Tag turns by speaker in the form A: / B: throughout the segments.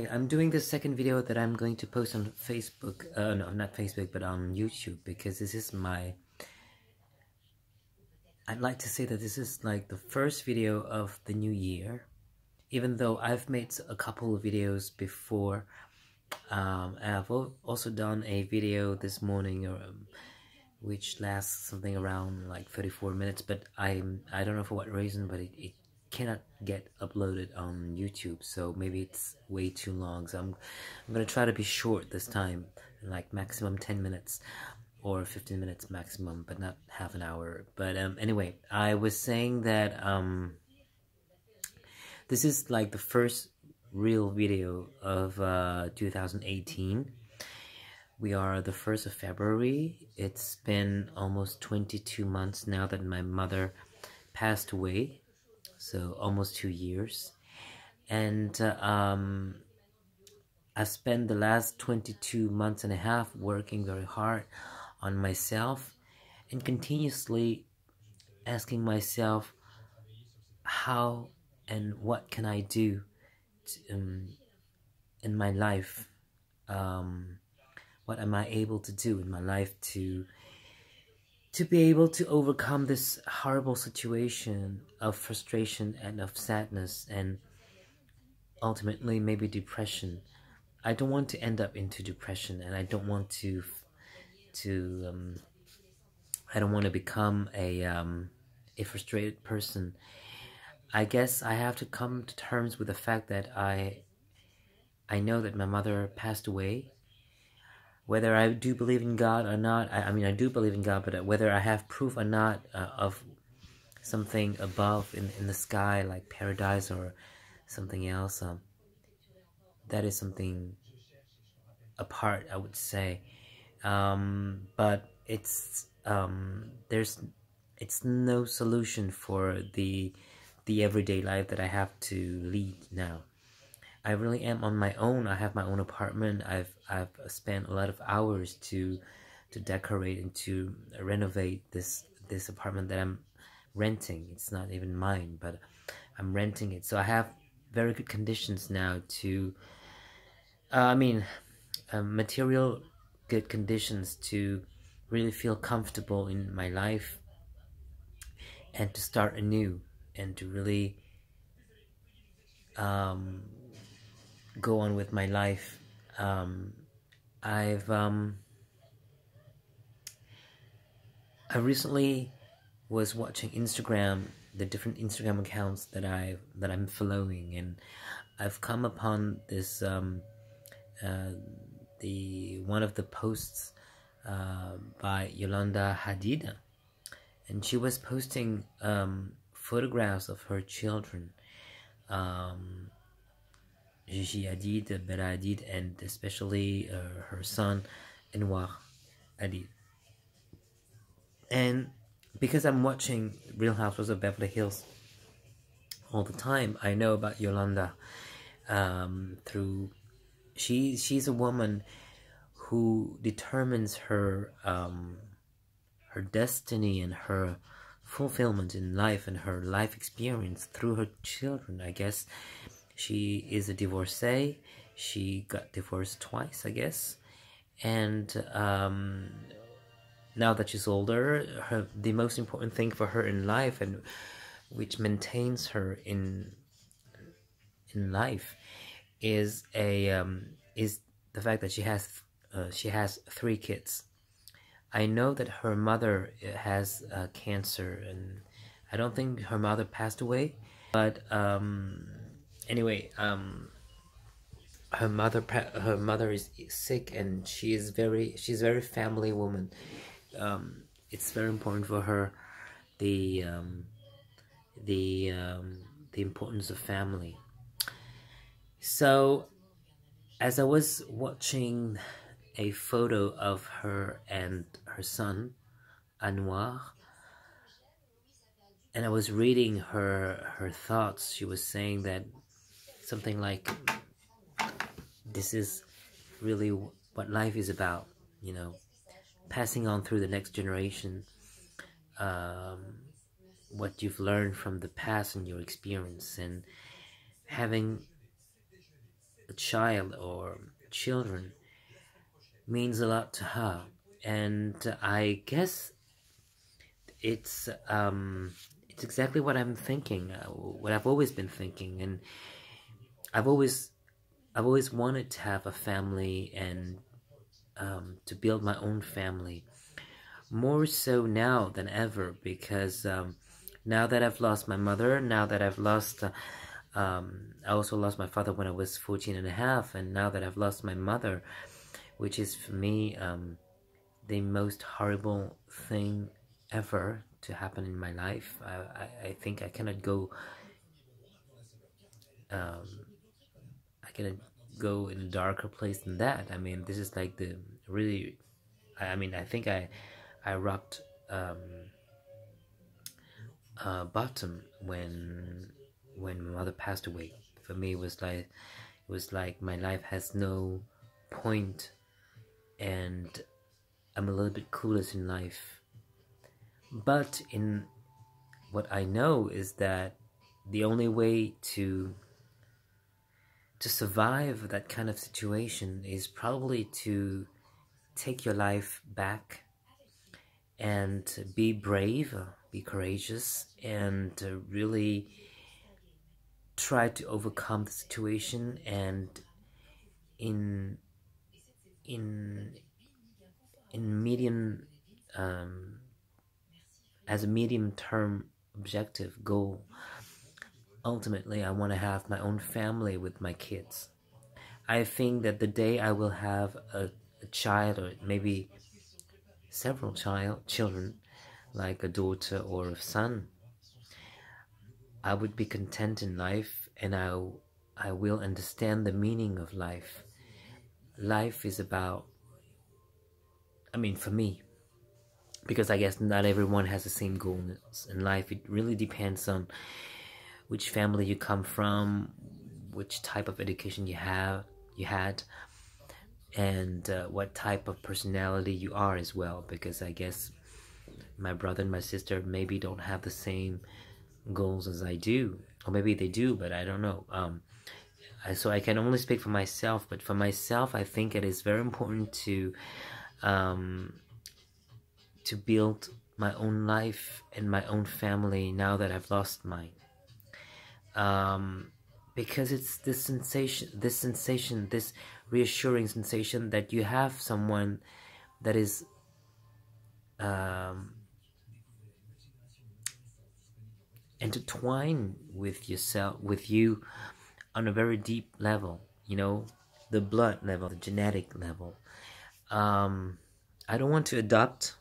A: I'm doing the second video that I'm going to post on Facebook, no, not Facebook, but on YouTube, because this is I'd like to say that this is like the first video of the new year, even though I've made a couple of videos before. I've also done a video this morning, which lasts something around like 34 minutes, but I don't know for what reason, but it cannot get uploaded on YouTube, so maybe it's way too long. So I'm gonna try to be short this time, like maximum 10 minutes or 15 minutes maximum, but not half an hour. But anyway, I was saying that this is like the first real video of 2018. We are the 1st of February. It's been almost 22 months now that my mother passed away, so almost 2 years. And I've spent the last 22 months and a half working very hard on myself and continuously asking myself how and what can I do in my life. What am I able to do in my life to be able to overcome this horrible situation of frustration and of sadness and ultimately maybe depression. I don't want to end up into depression, and I don't want to I don't want to become a frustrated person. I guess I have to come to terms with the fact that I know that my mother passed away. Whether I do believe in God or not, I mean, I do believe in God, but whether I have proof or not of something above in the sky, like paradise or something else, that is something apart, I would say. But it's no solution for the everyday life that I have to lead now. I really am on my own. I have my own apartment. I've spent a lot of hours to decorate and to renovate this apartment that I'm renting. It's not even mine, but I'm renting it. So I have very good conditions now to material good conditions to really feel comfortable in my life and to start anew and to really go on with my life. I recently was watching Instagram, the different Instagram accounts that I'm following, and I've come upon this the one of the posts by Yolanda Hadid, and she was posting photographs of her children, Gigi Hadid, Bella Hadid, and especially her son Anwar Hadid. And because I'm watching Real Housewives of Beverly Hills all the time, I know about Yolanda through she's a woman who determines her her destiny and her fulfillment in life and her life experience through her children. I guess she is a divorcee. She got divorced twice, I guess, and now that she's older, the most important thing for her in life, and which maintains her in life, is the fact that she has 3 kids. I know that her mother has cancer, and I don't think her mother passed away, but anyway, her mother is sick, and she's very family woman. It's very important for her the importance of family. So as I was watching a photo of her and her son Anwar, and I was reading her thoughts, she was saying that something like, this is really what life is about, you know, passing on through the next generation what you've learned from the past and your experience, and having a child or children means a lot to her, and I guess it's exactly what I'm thinking, what I've always been thinking, and I've always wanted to have a family and to build my own family, more so now than ever, because now that I've lost my mother, now that I've lost I also lost my father when I was 14 and a half, and now that I've lost my mother, which is for me the most horrible thing ever to happen in my life. I think I cannot go I cannot go in a darker place than that. I mean, this is like the really, I mean, I think I rocked bottom when my mother passed away. For me, it was like my life has no point, and I'm a little bit clueless in life. But in what I know is that the only way to survive that kind of situation is probably to take your life back and be brave, be courageous, and really try to overcome the situation, and in in medium as a medium term objective goal. Ultimately, I want to have my own family with my kids. I think that the day I will have a child, or maybe several children, like a daughter or a son, I would be content in life, and I will understand the meaning of life. Life is about, I mean, for me, because I guess not everyone has the same goals in life. It really depends on which family you come from, which type of education you had, and what type of personality you are as well. Because I guess my brother and my sister maybe don't have the same goals as I do, or maybe they do, but I don't know. So I can only speak for myself, but for myself, I think it is very important to build my own life and my own family now that I've lost mine. Because it's this sensation, this reassuring sensation that you have someone that is intertwined with yourself, with you, on a very deep level, you know, the blood level, the genetic level. I don't want to adopt,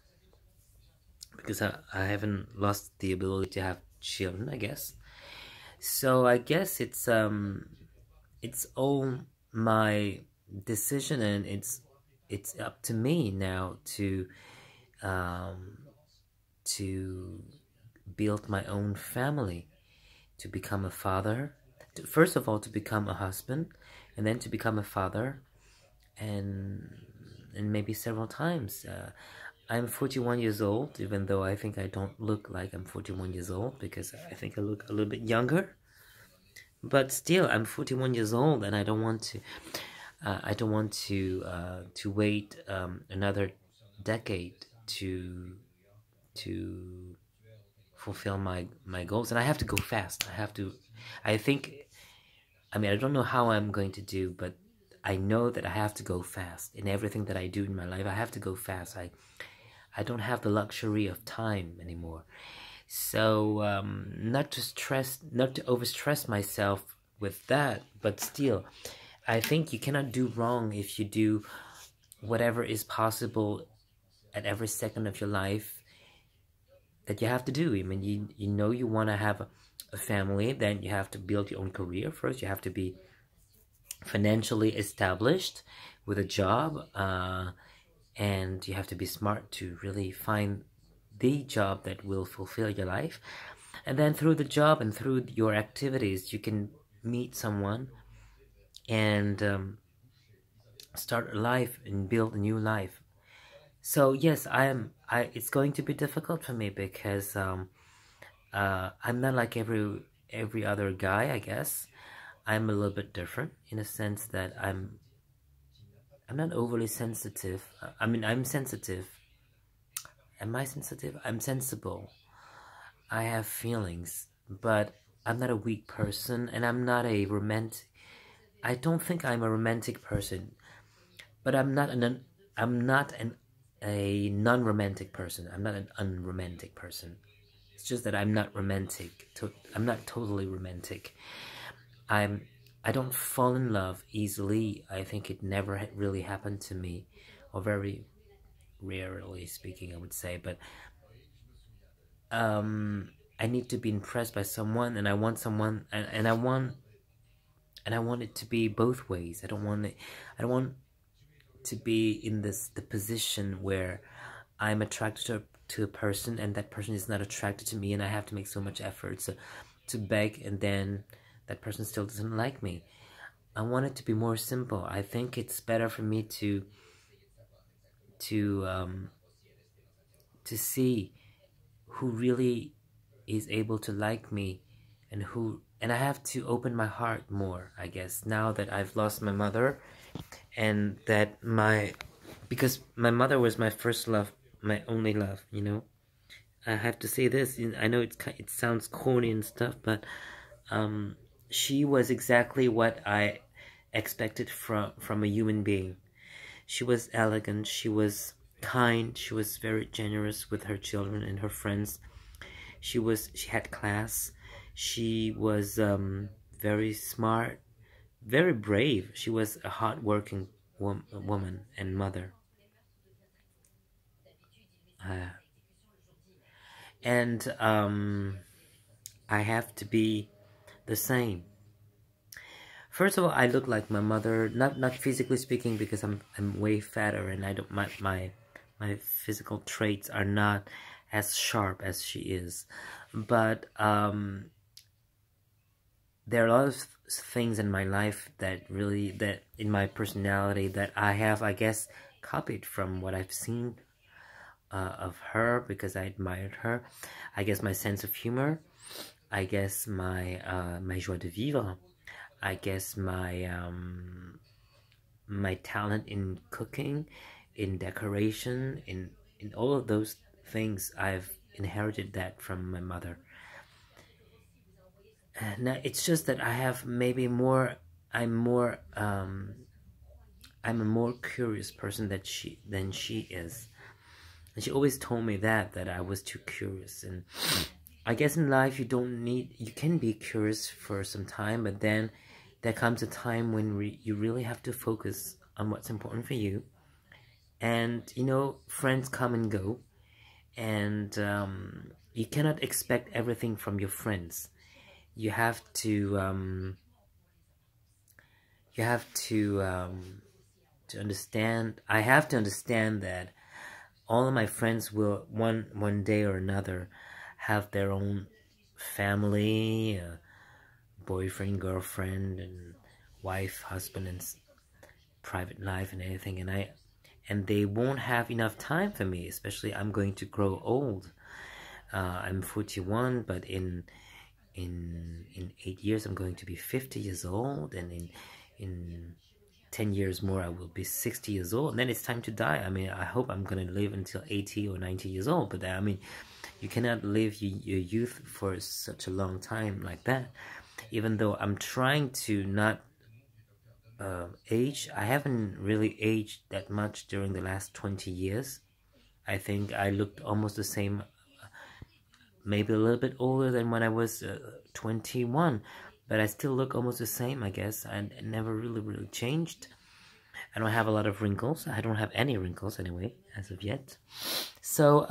A: because I haven't lost the ability to have children, I guess. So I guess it's all my decision, and it's up to me now to build my own family, to become a father, first of all to become a husband, and then to become a father, and maybe several times. I'm 41 years old, even though I think I don't look like I'm 41 years old, because I think I look a little bit younger. But still, I'm 41 years old, and I don't want to wait another decade to fulfill my goals. And I have to go fast. I think, I mean, I don't know how I'm going to do, but I know that I have to go fast. In everything that I do in my life, I have to go fast. I don't have the luxury of time anymore. So not to overstress myself with that, but still, I think you cannot do wrong if you do whatever is possible at every second of your life that you have to do. I mean, you know you want to have a family, then you have to build your own career first. You have to be financially established with a job, and you have to be smart to really find the job that will fulfill your life. And then through the job and through your activities, you can meet someone and start a life and build a new life. So yes, it's going to be difficult for me, because I'm not like every other guy, I guess. I'm a little bit different in a sense that I'm not overly sensitive. I mean, I'm sensitive. Am I sensitive? I'm sensible. I have feelings, but I'm not a weak person, and I'm not a romantic. I don't think I'm a romantic person, but I'm not a non-romantic person. I'm not an unromantic person. It's just that I'm not romantic. I'm not totally romantic. I don't fall in love easily. I think it never really happened to me, or very rarely speaking, I would say. But I need to be impressed by someone, and I want someone, and I want it to be both ways. I don't want to be in the position where I'm attracted to a person and that person is not attracted to me, and I have to make so much effort to beg, and then that person still doesn't like me. I want it to be more simple. I think it's better for me to see who really is able to like me, and I have to open my heart more, I guess, now that I've lost my mother, and that because my mother was my first love, my only love, you know. I have to say this, I know it sounds corny and stuff, but she was exactly what I expected from a human being. She was elegant, she was kind, she was very generous with her children and her friends. She had class. She was very smart, very brave. She was a hardworking woman and mother. And I have to be the same. First of all, I look like my mother, not physically speaking, because I'm way fatter, and I don't my physical traits are not as sharp as she is. But there are a lot of things in my life that in my personality that I have, I guess, copied from what I've seen of her, because I admired her. I guess my sense of humor, I guess my joie de vivre, I guess my talent in cooking, in decoration, in all of those things. I've inherited that from my mother. Now it's just that I have maybe more. I'm a more curious person than she is, and she always told me that I was too curious. And I guess in life you can be curious for some time, but then there comes a time when you really have to focus on what's important for you. And you know, friends come and go, and you cannot expect everything from your friends. You have to understand. I have to understand that all of my friends will one day or another have their own family, boyfriend, girlfriend, and wife, husband, and private life and anything, and they won't have enough time for me. Especially, I'm going to grow old. I'm 41, but in 8 years I'm going to be 50 years old, and in 10 years more I will be 60 years old, and then it's time to die. I mean, I hope I'm gonna live until 80 or 90 years old, but I mean, you cannot live your youth for such a long time like that. Even though I'm trying to not age, I haven't really aged that much during the last 20 years. I think I looked almost the same, maybe a little bit older than when I was 21, but I still look almost the same, I guess. I never really changed. I don't have a lot of wrinkles. I don't have any wrinkles anyway, as of yet. So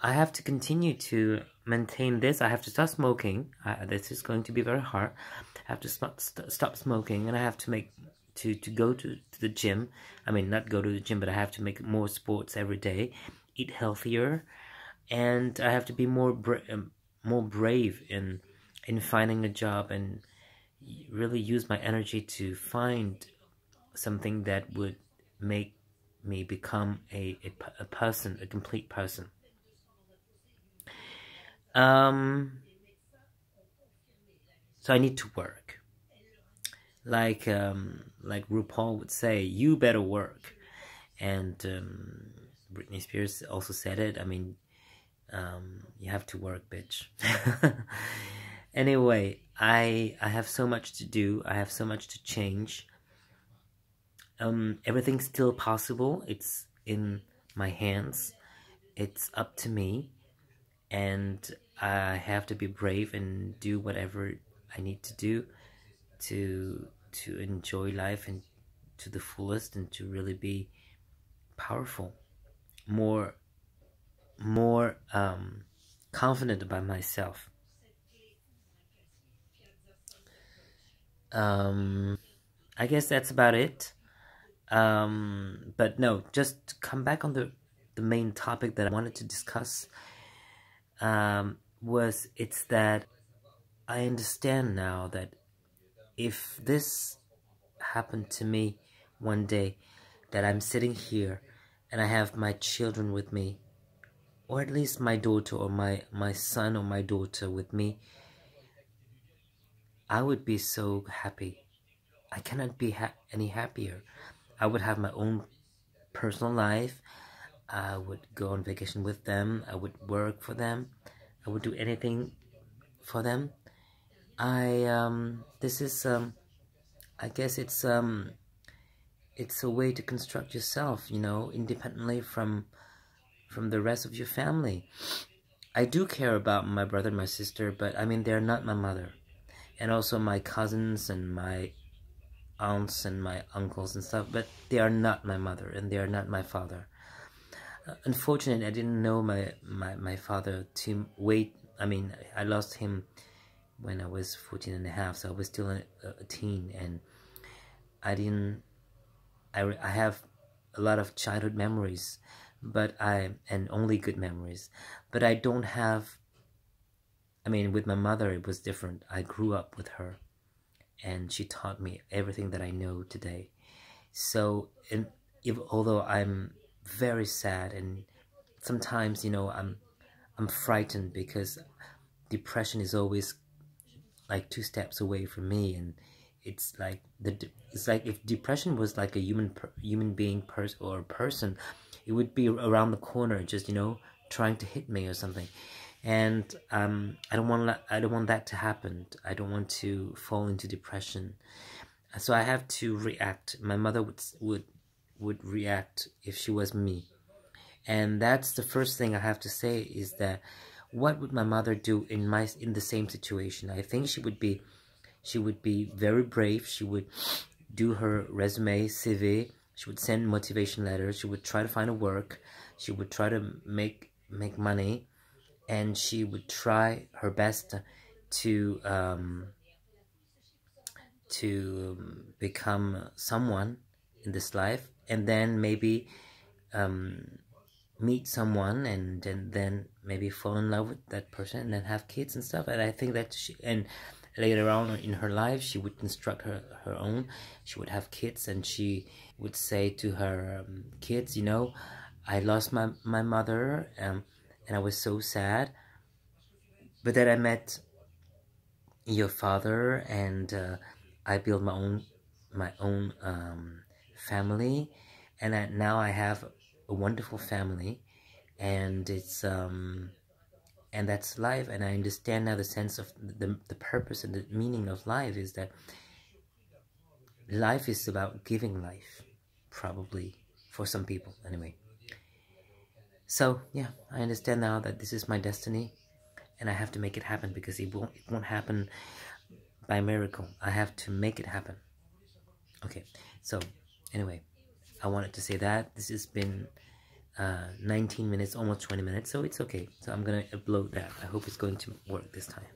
A: I have to continue to maintain this. I have to stop smoking. This is going to be very hard. I have to stop smoking, and I have to go to the gym. I mean, not go to the gym, but I have to make more sports every day, eat healthier, and I have to be more brave in finding a job, and really use my energy to find something that would make me become a person, a complete person. So I need to work. like RuPaul would say, you better work. And Britney Spears also said it. I mean, you have to work, bitch. Anyway, I have so much to do. I have so much to change. Everything's still possible. It's in my hands. It's up to me, and I have to be brave and do whatever I need to do to enjoy life and to the fullest, and to really be powerful, more confident about myself. I guess that's about it. But no, just to come back on the main topic that I wanted to discuss, was it's that I understand now that if this happened to me one day, that I'm sitting here and I have my children with me, or at least my daughter or my son or my daughter with me, I would be so happy. I cannot be any happier. I would have my own personal life. I would go on vacation with them. I would work for them. I would do anything for them. This is I guess it's a way to construct yourself, you know, independently from the rest of your family. I do care about my brother and my sister, but I mean, they're not my mother. And also my cousins and my aunts and my uncles and stuff, but they are not my mother and they are not my father. Unfortunately, I didn't know my father to wait. I mean, I lost him when I was 14 and a half, so I was still a teen, and I have a lot of childhood memories, and only good memories, but I don't have, I mean, with my mother, it was different. I grew up with her, and she taught me everything that I know today. So, although I'm very sad, and sometimes, you know, I'm frightened because depression is always like 2 steps away from me, and it's like if depression was like a human being or person, it would be around the corner, just, you know, trying to hit me or something. And I don't want that to happen. I don't want to fall into depression. So I have to react. My mother would react if she was me. And that's the first thing I have to say, is that what would my mother do in the same situation? I think she would be very brave. She would do her resume, CV. She would send motivation letters. She would try to find a work. She would try to make money, and she would try her best to become someone in this life, and then maybe meet someone, and then maybe fall in love with that person, and then have kids and stuff. And I think that and later on in her life, she would construct her own. She would have kids, and she would say to her kids, you know, I lost my mother, and I was so sad, but then I met your father, and I built my own family, and now I have a wonderful family, and it's and that's life. And I understand now the sense of the purpose and the meaning of life, is that life is about giving life, probably, for some people anyway. So yeah, I understand now that this is my destiny, and I have to make it happen, because it won't happen by miracle. I have to make it happen. Okay, so anyway, I wanted to say that this has been 19 minutes, almost 20 minutes, so it's okay. So I'm gonna upload that. I hope it's going to work this time.